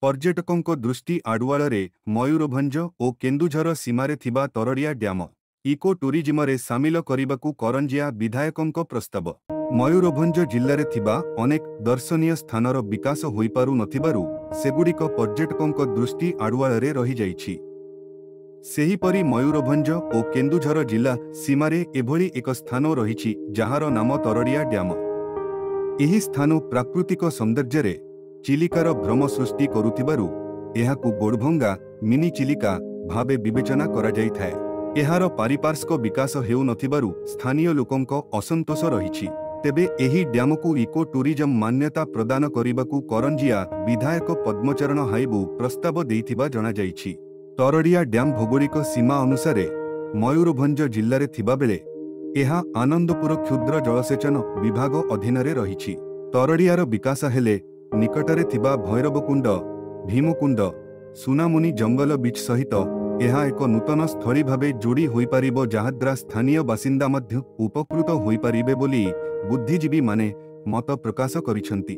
पर्यटकों दृष्टि आडुआଳରେ मयूरभंज और केन्दुझर सीमारे थिबा तरड़िया डैम इको टूरिज्म रे सामिल करने करंजिया विधायकों प्रस्ताव। मयूरभंज जिल्लारे थिबा अनेक दर्शनीय स्थानर विकास होई पारु नथिबारु सेगुड़िक पर्यटकों दृष्टि आडुआଳରେ रही जाइछि। सेहीपरि मयूरभंज और केन्दुझर जिला सीमारे एभली एक स्थान रहिछि जहार नाम तरड़िया डैम। एही स्थान प्राकृतिक सौंदर्य चिलिकार भ्रम सृष्टि करुथिबारु एहाकु गोड़भंगा मिनी चिलिका भावे विवेचना करा जाइथाय। एहार पारिपार्श्विक विकास हेउ नथिबारु स्थानीय लोकंक असंतोष रहिछि। तेबे एही डैमकु इको टूरिज्म मान्यता प्रदान करिबाकु करंजिया विधायक पद्मचरण हाइबू प्रस्ताव देइथिबा जणा जाइछि। तरड़िया डैम भौगोलिक सीमा अनुसार मयूरभंज जिल्ला रे थिबा बेले एहा आनंदपुर क्षुद्र जलसेचन विभाग अधीन रही। तरड़ियार विकास हेले निकटरे थिबा भैरवकुंड, भीमकुंड, सुनामुनी जंगल बीच सहित एहा एक नूतन स्थली भावे जोड़ी होई पारिबो जहाद्रा स्थानीय बासिंदा मध्य उपकृत होई पारिबे बोली बुद्धिजीवी माने मत प्रकाश करिसेंति।